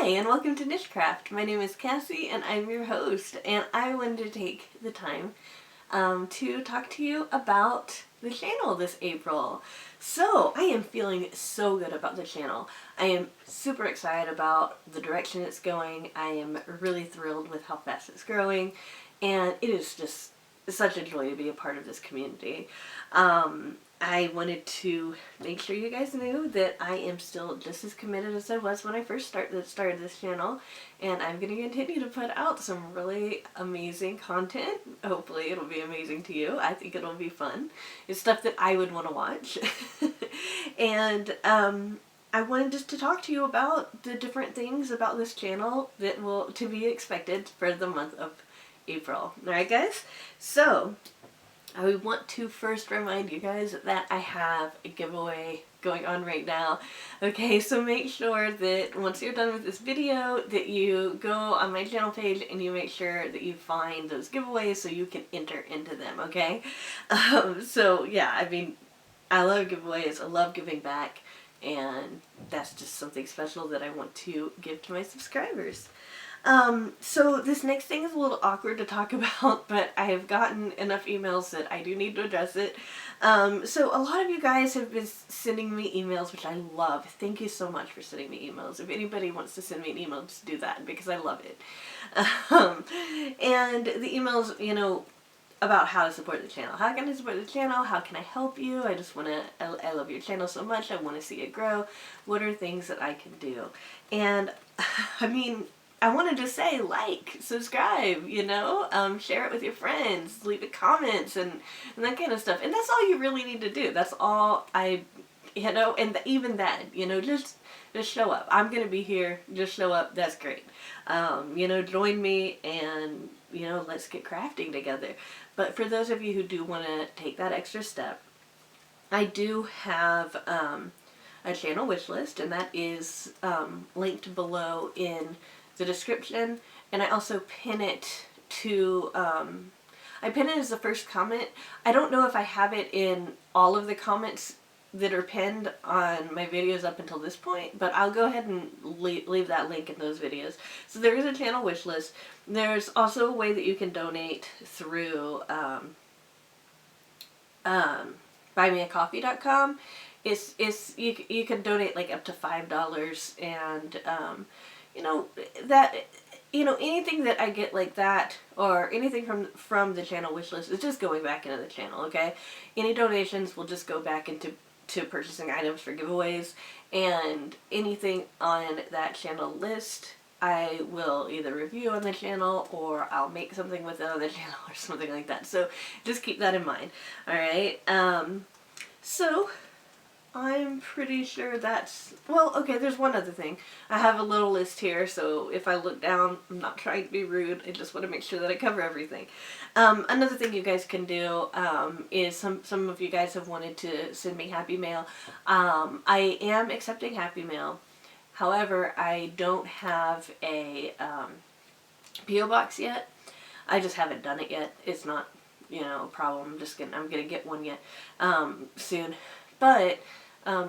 Hi, and welcome to NicheCraft. My name is Kassi, and I'm your host, and I wanted to take the time to talk to you about the channel this April. So, I am feeling so good about the channel. I am super excited about the direction it's going. I am really thrilled with how fast it's growing, and it is just such a joy to be a part of this community. I wanted to make sure you guys knew that I am still just as committed as I was when I first started this channel, and I'm going to continue to put out some really amazing content. Hopefully it'll be amazing to you. I think it'll be fun. It's stuff that I would want to watch. And I wanted just to talk to you about the different things about this channel that will to be expected for the month of April. Alright guys? So, I want to first remind you guys that I have a giveaway going on right now. Okay, so make sure that once you're done with this video that you go on my channel page and you make sure that you find those giveaways so you can enter into them, okay? So yeah, I mean, I love giveaways, I love giving back, and that's just something special that I want to give to my subscribers. So this next thing is a little awkward to talk about, but I have gotten enough emails that I do need to address it. So a lot of you guys have been sending me emails, which I love. Thank you so much for sending me emails. If anybody wants to send me an email, just do that because I love it. And the emails, you know, about how to support the channel. How can I support the channel? How can I help you? I just want to, I love your channel so much. I want to see it grow. What are things that I can do? And I mean, I wanted to say like, subscribe, you know, share it with your friends, leave it comments and that kind of stuff. And that's all you really need to do. That's all you know, and even that, you know, just show up. I'm going to be here. Just show up. That's great. You know, join me and, you know, let's get crafting together. But for those of you who do want to take that extra step, I do have a channel wish list, and that is linked below in the description, and I also pin it to, I pin it as the first comment. I don't know if I have it in all of the comments that are pinned on my videos up until this point, but I'll go ahead and leave that link in those videos. So there is a channel wish list. There's also a way that you can donate through buymeacoffee.com. You can donate like up to $5, and you know, that, you know, anything that I get like that, or anything from the channel wish list is just going back into the channel, okay? Any donations will just go back into purchasing items for giveaways, and anything on that channel list I will either review on the channel, or I'll make something with it on the channel, or something like that. So just keep that in mind, alright? So I'm pretty sure that's, well, okay, there's one other thing. I have a little list here, so if I look down, I'm not trying to be rude, I just want to make sure that I cover everything. Another thing you guys can do is some of you guys have wanted to send me Happy Mail. I am accepting Happy Mail. However, I don't have a P.O. box yet. I just haven't done it yet. It's not, you know, a problem. I'm gonna get one yet soon. But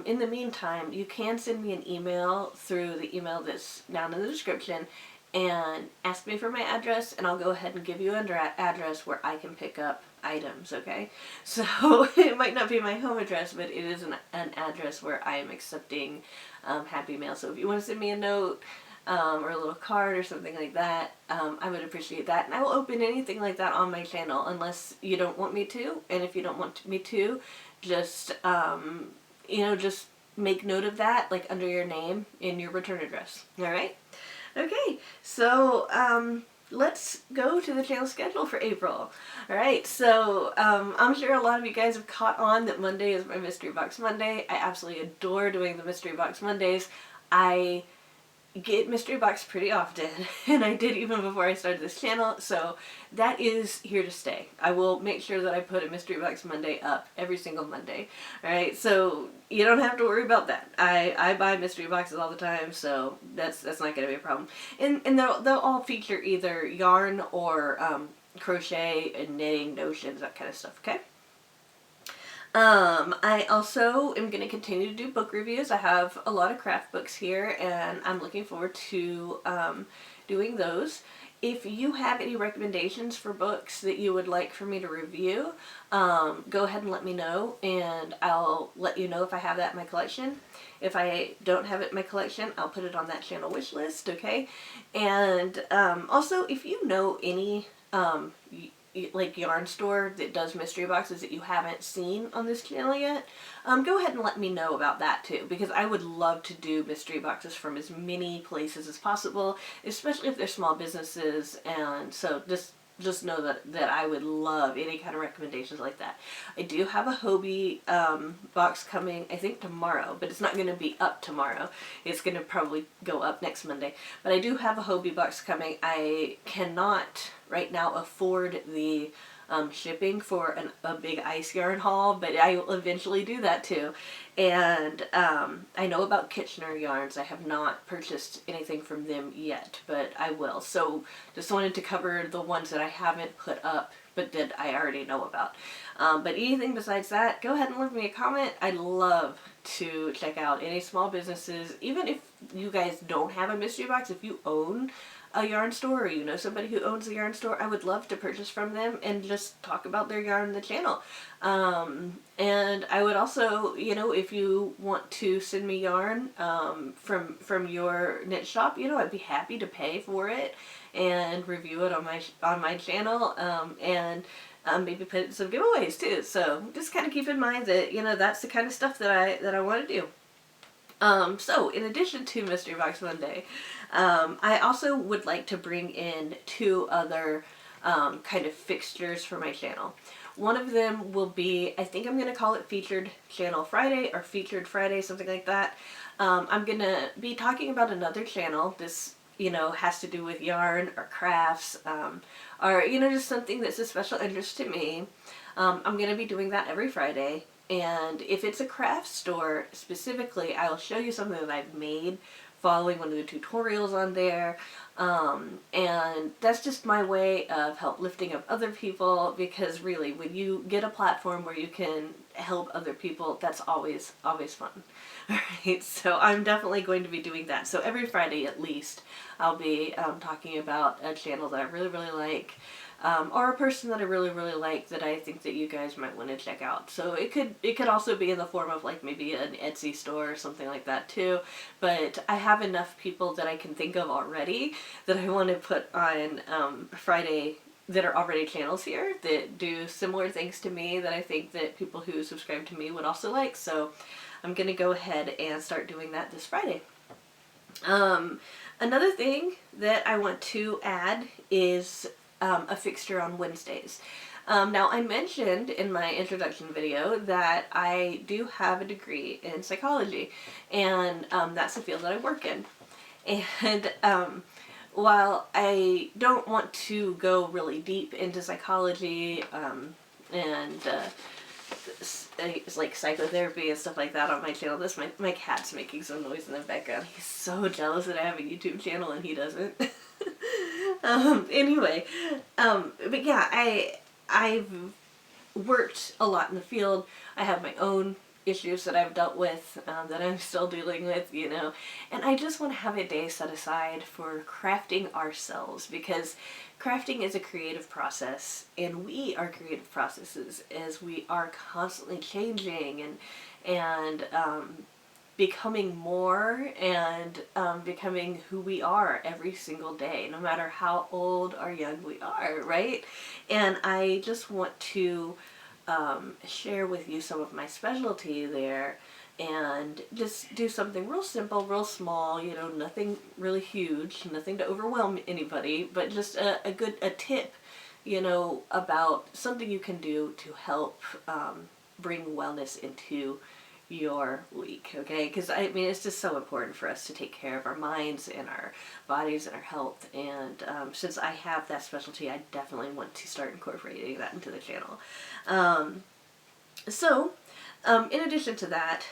in the meantime, you can send me an email through the email that's down in the description and ask me for my address, and I'll go ahead and give you an address where I can pick up items, okay? So it might not be my home address, but it is an address where I am accepting Happy Mail. So if you want to send me a note or a little card or something like that, I would appreciate that. And I will open anything like that on my channel unless you don't want me to. And if you don't want me to, just you know, just make note of that, like under your name in your return address. Alright? Okay, so let's go to the channel schedule for April. Alright, so I'm sure a lot of you guys have caught on that Monday is my Mystery Box Monday. I absolutely adore doing the Mystery Box Mondays. I get mystery box pretty often, and I did even before I started this channel, so that is here to stay. I will make sure that I put a mystery box Monday up every single Monday. Alright, so you don't have to worry about that. I buy mystery boxes all the time, so that's not going to be a problem. And they'll all feature either yarn or crochet and knitting notions, that kind of stuff, okay? I also am going to continue to do book reviews. I have a lot of craft books here, and I'm looking forward to doing those. If you have any recommendations for books that you would like for me to review, go ahead and let me know, and I'll let you know if I have that in my collection. If I don't have it in my collection, I'll put it on that channel wish list, okay? And also, if you know any like yarn store that does mystery boxes that you haven't seen on this channel yet, go ahead and let me know about that too, because I would love to do mystery boxes from as many places as possible, especially if they're small businesses. And so just know that I would love any kind of recommendations like that. I do have a Hobie box coming, I think tomorrow, but it's not going to be up tomorrow. It's going to probably go up next Monday. But I do have a Hobie box coming. I cannot right now afford the shipping for a big ice yarn haul, but I will eventually do that too. And I know about Kitchener yarns. I have not purchased anything from them yet, but I will. So just wanted to cover the ones that I haven't put up, but that I already know about. But anything besides that, go ahead and leave me a comment. I'd love to check out any small businesses, even if you guys don't have a mystery box. If you own a yarn store, or you know somebody who owns a yarn store, I would love to purchase from them and just talk about their yarn on the channel. And I would also, you know, if you want to send me yarn from your knit shop, you know, I'd be happy to pay for it and review it on my channel, and maybe put in some giveaways too. So just kind of keep in mind that, you know, that's the kind of stuff that I want to do. So in addition to Mystery Box Monday, I also would like to bring in 2 other kind of fixtures for my channel. One of them will be, I think I'm going to call it Featured Channel Friday or Featured Friday, something like that. I'm going to be talking about another channel. This, you know, has to do with yarn or crafts, or, you know, just something that's a special interest to me. I'm going to be doing that every Friday. And if it's a craft store specifically, I'll show you something that I've made following one of the tutorials on there. And that's just my way of lifting up other people, because really when you get a platform where you can help other people, that's always fun. Alright, so I'm definitely going to be doing that. So every Friday at least, I'll be talking about a channel that I really like. Or a person that I really like that I think that you guys might want to check out. So it could also be in the form of like maybe an Etsy store or something like that too. But I have enough people that I can think of already that I want to put on Friday that are already channels here that do similar things to me that I think that people who subscribe to me would also like. So I'm going to go ahead and start doing that this Friday. Another thing that I want to add is a fixture on Wednesdays. Now, I mentioned in my introduction video that I do have a degree in psychology, and that's the field that I work in. And while I don't want to go really deep into psychology and it's like psychotherapy and stuff like that on my channel. My cat's making some noise in the background. He's so jealous that I have a YouTube channel and he doesn't. Anyway, but yeah, I've worked a lot in the field. I have my own issues that I've dealt with, that I'm still dealing with, you know, and I just want to have a day set aside for crafting ourselves, because crafting is a creative process, and we are creative processes as we are constantly changing and becoming more and becoming who we are every single day, no matter how old or young we are, right? And I just want to share with you some of my specialty there, and just do something real simple, real small, you know, nothing really huge, nothing to overwhelm anybody, but just a tip, you know, about something you can do to help bring wellness into your week, okay? Because I mean, it's just so important for us to take care of our minds and our bodies and our health, and since I have that specialty, I definitely want to start incorporating that into the channel. So in addition to that,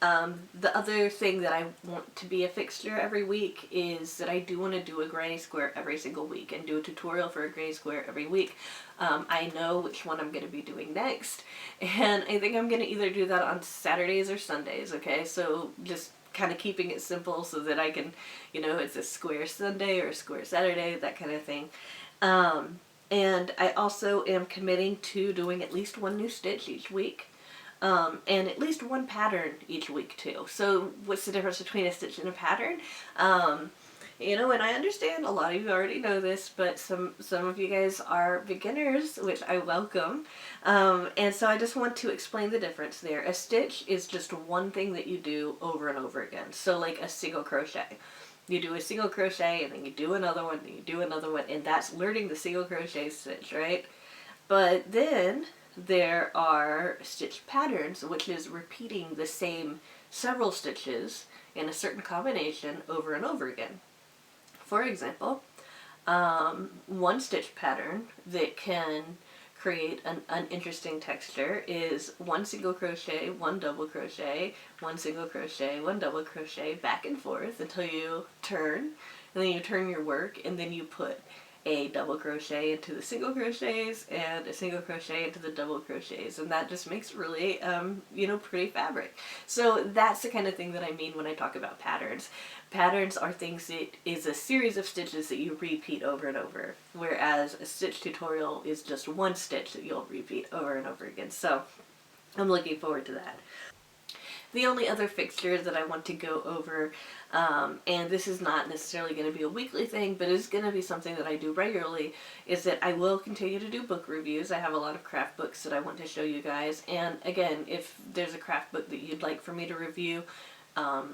The other thing that I want to be a fixture every week is that I do want to do a granny square every single week and do a tutorial for a granny square every week. I know which one I'm going to be doing next, and I think I'm going to either do that on Saturdays or Sundays, okay? So just kind of keeping it simple so that I can, it's a square Sunday or a square Saturday, that kind of thing. And I also am committing to doing at least one new stitch each week. And at least one pattern each week too. So what's the difference between a stitch and a pattern? And I understand a lot of you already know this, but some of you guys are beginners, which I welcome. And so I just want to explain the difference there. A stitch is just one thing that you do over and over again. So like a single crochet. You do a single crochet and then you do another one, and you do another one, and that's learning the single crochet stitch, right? But then there are stitch patterns, which is repeating the same several stitches in a certain combination over and over again. For example, one stitch pattern that can create an interesting texture is one single crochet, one double crochet, one single crochet, one double crochet, back and forth until you turn, and then you turn your work, and then you put a double crochet into the single crochets and a single crochet into the double crochets, and that just makes really pretty fabric. So that's the kind of thing that I mean when I talk about patterns. Patterns are things that is a series of stitches that you repeat over and over, whereas a stitch tutorial is just one stitch that you'll repeat over and over again. So I'm looking forward to that. The only other fixtures that I want to go over, and this is not necessarily going to be a weekly thing, but it's going to be something that I do regularly, is that I will continue to do book reviews. I have a lot of craft books that I want to show you guys, and again, if there's a craft book that you'd like for me to review,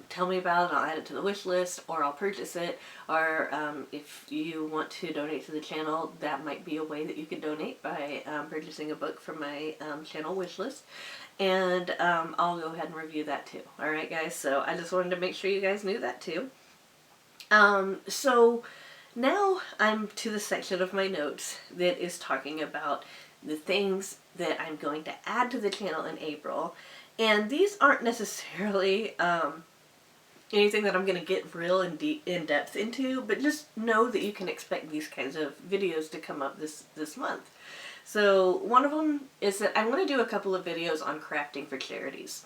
tell me about it, I'll add it to the wish list, or I'll purchase it, or if you want to donate to the channel, that might be a way that you can donate by purchasing a book from my channel wish list. And I'll go ahead and review that too. Alright guys, so I just wanted to make sure you guys knew that too. So now I'm to the section of my notes that is talking about the things that I'm going to add to the channel in April. And these aren't necessarily anything that I'm going to get real in depth into, but just know that you can expect these kinds of videos to come up this month. So one of them is that I want to do a couple of videos on crafting for charities.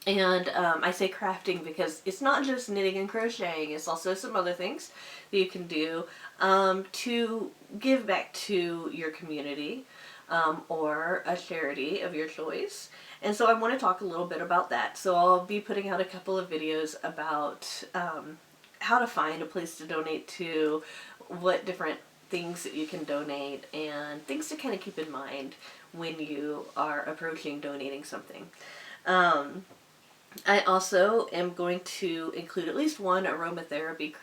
And I say crafting because it's not just knitting and crocheting, it's also some other things that you can do to give back to your community or a charity of your choice. And so I want to talk a little bit about that. So I'll be putting out a couple of videos about how to find a place to donate to, what different things that you can donate, and things to kind of keep in mind when you are approaching donating something. I also am going to include at least one aromatherapy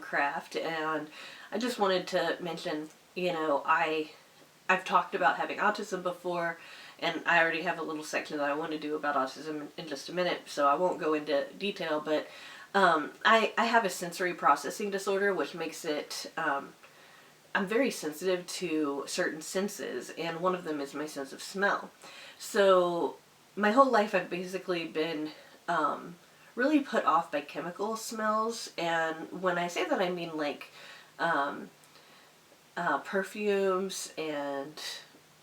craft, and I just wanted to mention, I've talked about having autism before, and I already have a little section that I want to do about autism in just a minute, so I won't go into detail, but I have a sensory processing disorder, which makes it I'm very sensitive to certain senses, and one of them is my sense of smell. So my whole life I've basically been really put off by chemical smells, and when I say that I mean like perfumes and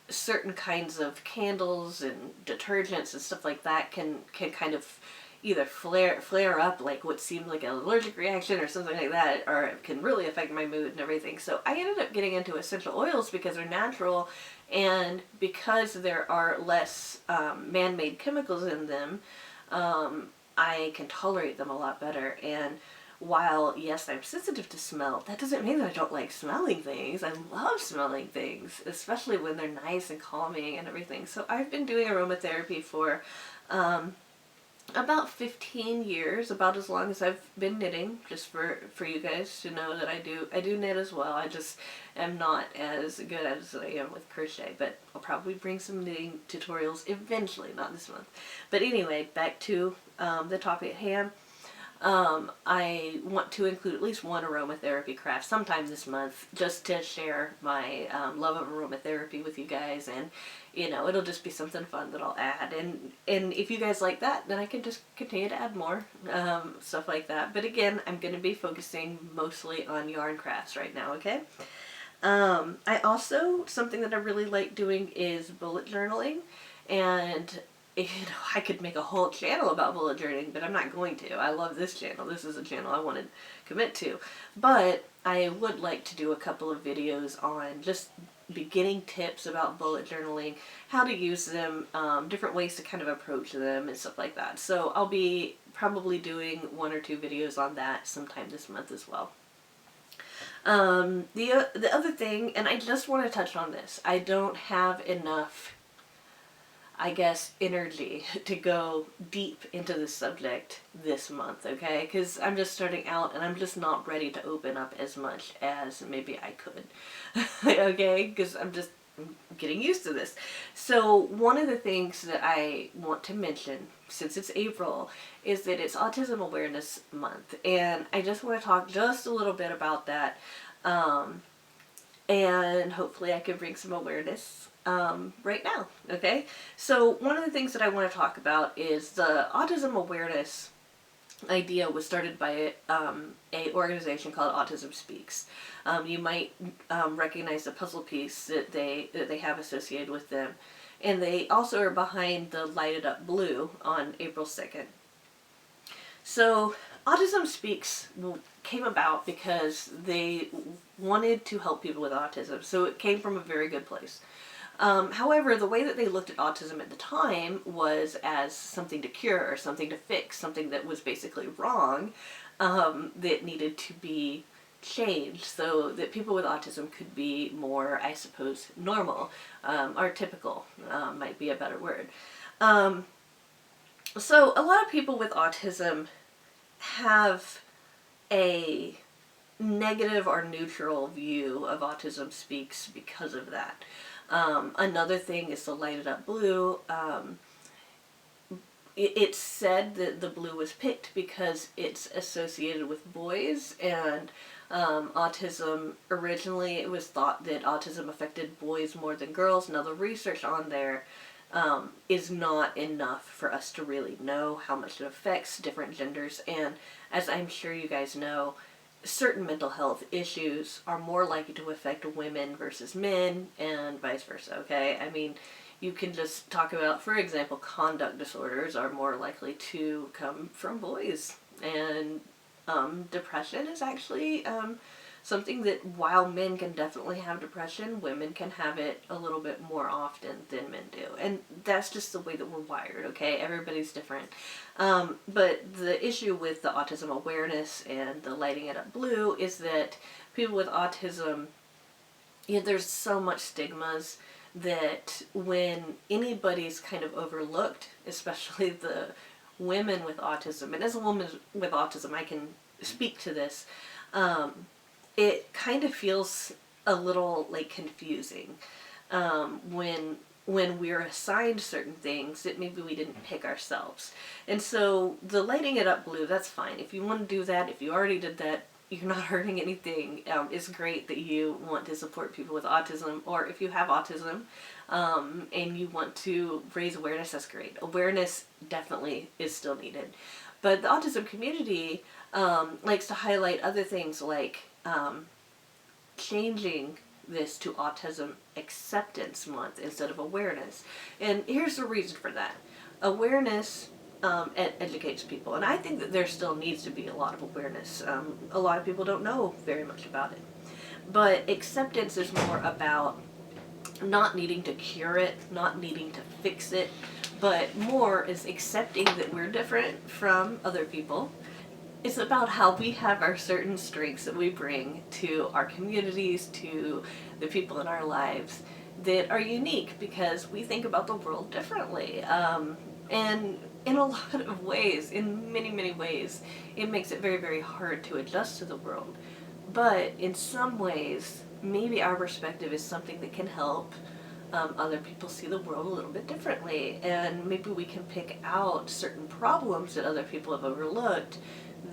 certain kinds of candles and detergents and stuff like that can kind of either flare up like what seemed like an allergic reaction or something like that, or it can really affect my mood and everything. So I ended up getting into essential oils because they're natural, and because there are less man-made chemicals in them, I can tolerate them a lot better. And while, yes, I'm sensitive to smell, that doesn't mean that I don't like smelling things. I love smelling things, especially when they're nice and calming and everything. So I've been doing aromatherapy for about 15 years, about as long as I've been knitting, just for you guys to know that I do knit as well. I just am not as good as I am with crochet, but I'll probably bring some knitting tutorials eventually, not this month. But anyway, back to the topic at hand. I want to include at least one aromatherapy craft sometime this month, just to share my love of aromatherapy with you guys, and it'll just be something fun that I'll add, and if you guys like that, then I can just continue to add more stuff like that. But again, I'm going to be focusing mostly on yarn crafts right now. Okay. I also, something that I really like doing is bullet journaling, and I could make a whole channel about bullet journaling, but I'm not going to. I love this channel. This is a channel I want to commit to. But I would like to do a couple of videos on just beginning tips about bullet journaling, how to use them, different ways to kind of approach them and stuff like that. So I'll be probably doing 1 or 2 videos on that sometime this month as well. The other thing, and I just want to touch on this, I don't have enough, I guess, energy to go deep into this subject this month, okay? Because I'm just starting out and I'm just not ready to open up as much as maybe I could, okay? Because I'm getting used to this. So one of the things that I want to mention, since it's April, is that it's Autism Awareness Month. And I just want to talk just a little bit about that. And hopefully I can bring some awareness right now, okay? So one of the things that I want to talk about is the autism awareness idea was started by a organization called Autism Speaks. You might recognize the puzzle piece that they have associated with them, and they also are behind the Light It Up Blue on April 2nd. So Autism Speaks came about because they wanted to help people with autism, so it came from a very good place. However, the way that they looked at autism at the time was as something to cure, or something to fix, something that was basically wrong, that needed to be changed so that people with autism could be more, I suppose, normal, or typical, might be a better word. So a lot of people with autism have a negative or neutral view of Autism Speaks because of that. Another thing is the Light It Up Blue. It's said that the blue was picked because it's associated with boys, and autism, originally it was thought that autism affected boys more than girls. Now the research on there is not enough for us to really know how much it affects different genders, and as I'm sure you guys know, certain mental health issues are more likely to affect women versus men, and vice versa, okay? I mean, you can just talk about, for example, conduct disorders are more likely to come from boys, and depression is actually something that, while men can definitely have depression, women can have it a little bit more often than men do. And that's just the way that we're wired, okay? Everybody's different. But the issue with the autism awareness and the Lighting It Up Blue is that people with autism, there's so much stigmas that when anybody's kind of overlooked, especially the women with autism, and as a woman with autism, I can speak to this, it kind of feels a little like confusing when we're assigned certain things that maybe we didn't pick ourselves. And so the Lighting It Up Blue, that's fine. If you want to do that, if you already did that, you're not hurting anything. It's great that you want to support people with autism, or if you have autism and you want to raise awareness, that's great. Awareness definitely is still needed. But the autism community likes to highlight other things like changing this to Autism Acceptance Month instead of awareness. And here's the reason for that. Awareness educates people, and I think that there still needs to be a lot of awareness. A lot of people don't know very much about it. But acceptance is more about not needing to cure it, not needing to fix it, but more is accepting that we're different from other people. It's about how we have our certain strengths that we bring to our communities, to the people in our lives that are unique because we think about the world differently. And in a lot of ways, in many, many ways, it makes it very, very hard to adjust to the world. But in some ways, maybe our perspective is something that can help other people see the world a little bit differently. And maybe we can pick out certain problems that other people have overlooked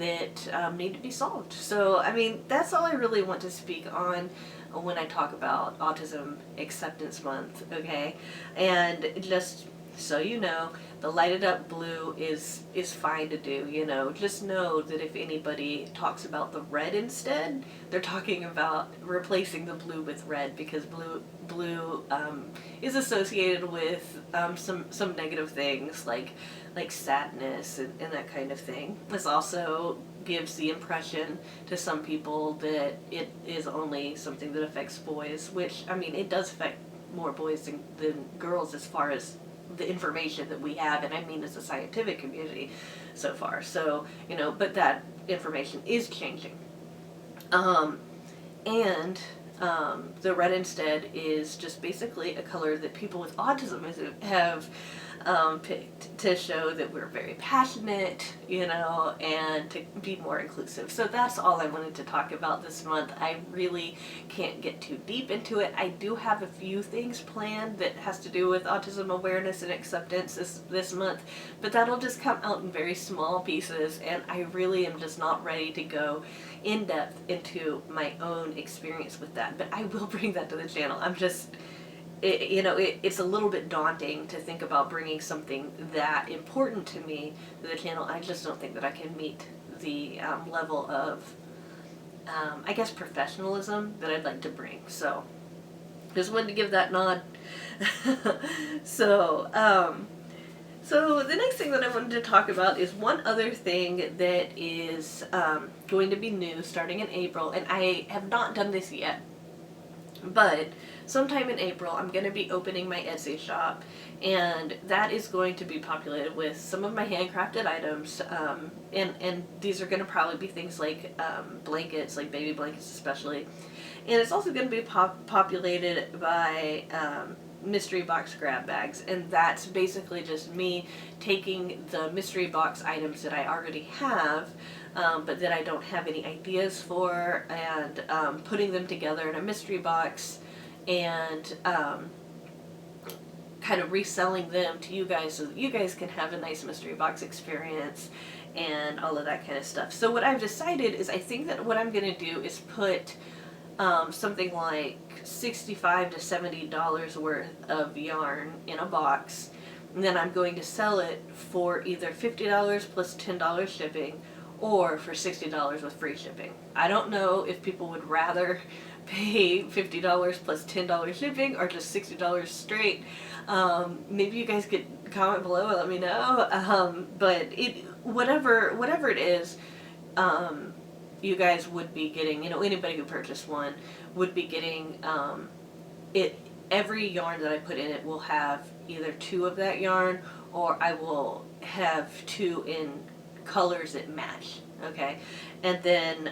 that need to be solved. So, I mean, that's all I really want to speak on when I talk about Autism Acceptance Month, okay? And just so you know, the lighted up blue is fine to do, you know. Just know that if anybody talks about the red instead, they're talking about replacing the blue with red, because blue is associated with some negative things like sadness and that kind of thing. This also gives the impression to some people that it is only something that affects boys, which, I mean, it does affect more boys than girls as far as the information that we have, and I mean as a scientific community so far. So, you know, but that information is changing. And the red instead is just basically a color that people with autism have picked to show that we're very passionate, you know, and to be more inclusive. So that's all I wanted to talk about this month. I really can't get too deep into it. I do have a few things planned that has to do with autism awareness and acceptance this month, but that'll just come out in very small pieces, and I really am just not ready to go in depth into my own experience with that. But I will bring that to the channel. I'm just... it's a little bit daunting to think about bringing something that important to me to the channel. I just don't think that I can meet the level of, I guess, professionalism that I'd like to bring. So, just wanted to give that nod. So the next thing that I wanted to talk about is one other thing that is going to be new starting in April, and I have not done this yet. But sometime in April, I'm going to be opening my Etsy shop, and that is going to be populated with some of my handcrafted items, and these are going to probably be things like blankets, like baby blankets especially, and it's also going to be populated by mystery box grab bags, and that's basically just me taking the mystery box items that I already have, but that I don't have any ideas for, and putting them together in a mystery box, and kind of reselling them to you guys so that you guys can have a nice mystery box experience and all of that kind of stuff. So what I've decided is, I think that what I'm going to do is put something like $65 to $70 worth of yarn in a box, and then I'm going to sell it for either $50 plus $10 shipping, or for $60 with free shipping. I don't know if people would rather pay $50 plus $10 shipping or just $60 straight. Maybe you guys could comment below and let me know. But whatever it is, you guys would be getting, you know, anybody who purchased one would be getting every yarn that I put in it will have either 2 of that yarn, or I will have 2 in colors that match, okay? And then,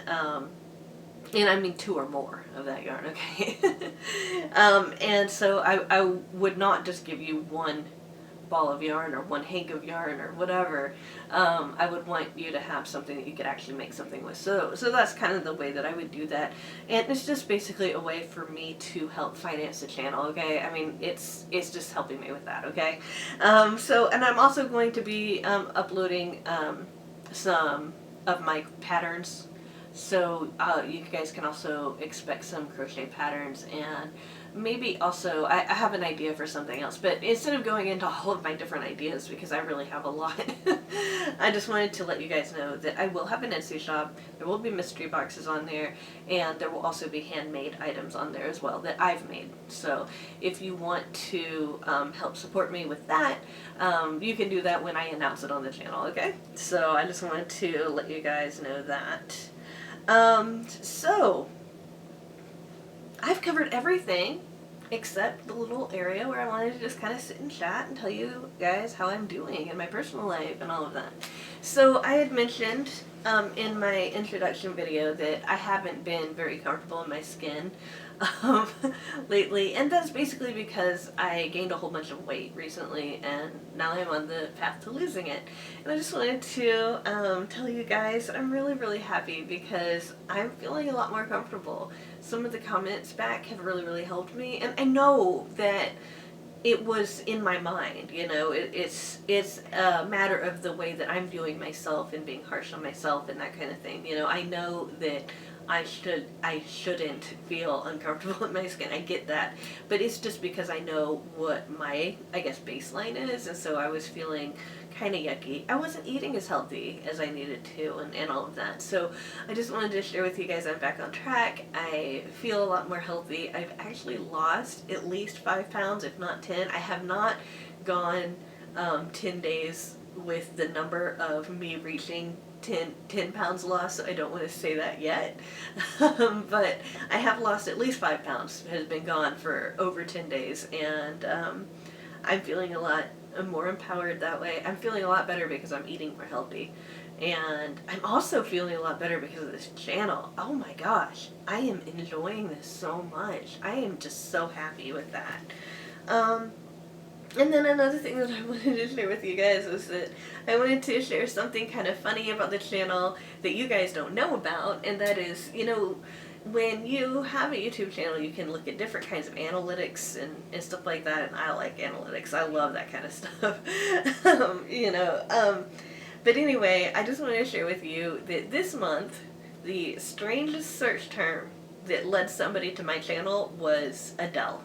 and I mean 2 or more of that yarn, okay? And so I would not just give you one ball of yarn or one hank of yarn or whatever. I would want you to have something that you could actually make something with. So that's kind of the way that I would do that. And it's just basically a way for me to help finance the channel, okay? I mean, it's just helping me with that, okay? And I'm also going to be uploading some of my patterns. So you guys can also expect some crochet patterns, and maybe also, I have an idea for something else, but instead of going into all of my different ideas, because I really have a lot, I just wanted to let you guys know that I will have an Etsy shop, there will be mystery boxes on there, and there will also be handmade items on there as well that I've made. So if you want to help support me with that, you can do that when I announce it on the channel, okay? So I just wanted to let you guys know that. So I've covered everything except the little area where I wanted to just kind of sit and chat and tell you guys how I'm doing in my personal life and all of that. So I had mentioned in my introduction video that I haven't been very comfortable in my skin lately, and that's basically because I gained a whole bunch of weight recently, and now I'm on the path to losing it. And I just wanted to tell you guys I'm really, really happy because I'm feeling a lot more comfortable. Some of the comments back have really, really helped me, and I know that it was in my mind, you know. It's a matter of the way that I'm viewing myself and being harsh on myself and that kind of thing. You know, I know that I shouldn't feel uncomfortable in my skin. I get that. But it's just because I know what my, I guess, baseline is, and so I was feeling kind of yucky. I wasn't eating as healthy as I needed to, and all of that. So I just wanted to share with you guys I'm back on track. I feel a lot more healthy. I've actually lost at least 5 pounds, if not 10. I have not gone 10 days with the number of me reaching 10 pounds lost, so I don't want to say that yet. But I have lost at least 5 pounds. It has been gone for over 10 days, and I'm feeling a lot more empowered that way. I'm feeling a lot better because I'm eating more healthy. And I'm also feeling a lot better because of this channel. Oh my gosh, I am enjoying this so much. I am just so happy with that. And then another thing that I wanted to share with you guys was that I wanted to share something kind of funny about the channel that you guys don't know about, and that is, you know, when you have a YouTube channel, you can look at different kinds of analytics and stuff like that, and I like analytics. I love that kind of stuff. You know, but anyway, I just wanted to share with you that this month, the strangest search term that led somebody to my channel was Adele.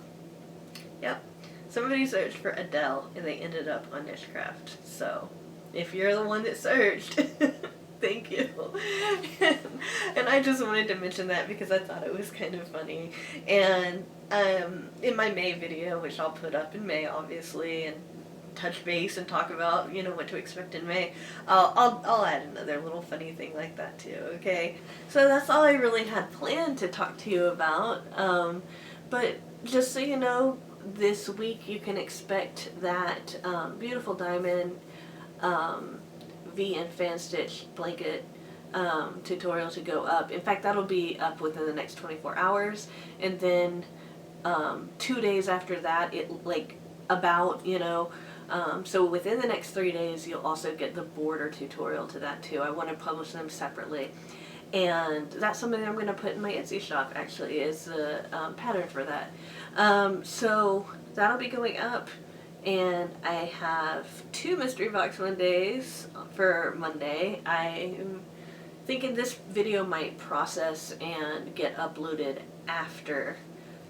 Yep. Somebody searched for Adele and they ended up on NicheCraft. So, if you're the one that searched, thank you. And I just wanted to mention that because I thought it was kind of funny. And in my May video, which I'll put up in May, obviously, and touch base and talk about, you know, what to expect in May, I'll add another little funny thing like that too, okay? So that's all I really had planned to talk to you about. But just so you know, this week you can expect that beautiful diamond V and fan stitch blanket tutorial to go up. In fact, that'll be up within the next 24 hours, and then 2 days after that, you know, so within the next 3 days you'll also get the border tutorial to that too. I want to publish them separately, and that's something that I'm going to put in my Etsy shop, actually, is the pattern for that. So that'll be going up, and I have 2 Mystery Box Mondays for Monday. I'm thinking this video might process and get uploaded after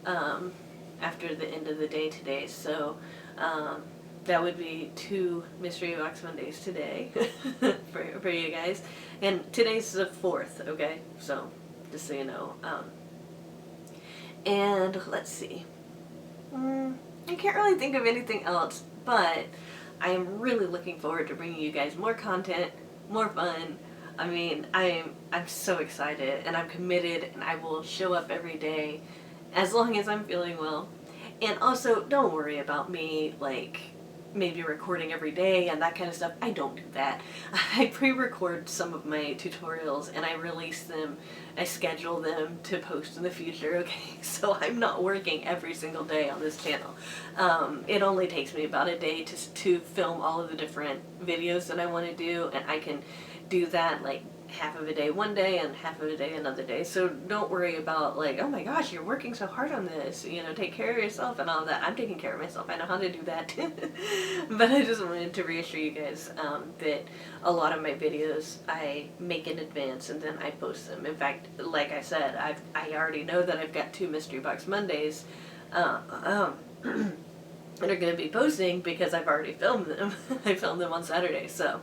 the end of the day today, so that would be 2 Mystery Box Mondays today for you guys. And today's the 4th, okay? So, just so you know. And let's see. I can't really think of anything else, but I am really looking forward to bringing you guys more content, more fun. I mean, I'm so excited, and I'm committed, and I will show up every day as long as I'm feeling well. And also, don't worry about me, like, maybe recording every day and that kind of stuff. I don't do that. I pre-record some of my tutorials and I release them. I schedule them to post in the future, okay? So I'm not working every single day on this channel. It only takes me about a day to film all of the different videos that I want to do, and I can do that like half of a day one day and half of a day another day. So don't worry about like, oh my gosh, you're working so hard on this, you know, take care of yourself and all that. I'm taking care of myself. I know how to do that. But I just wanted to reassure you guys that a lot of my videos I make in advance and then I post them. In fact, like I said, I already know that I've got 2 Mystery Box Mondays that are going to be posting because I've already filmed them. I filmed them on Saturday, so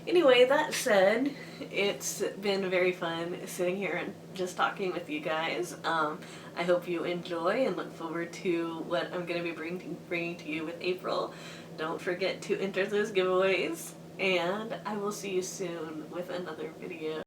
anyway, that said, it's been very fun sitting here and just talking with you guys. I hope you enjoy and look forward to what I'm going to be bringing to you with April. Don't forget to enter those giveaways, and I will see you soon with another video.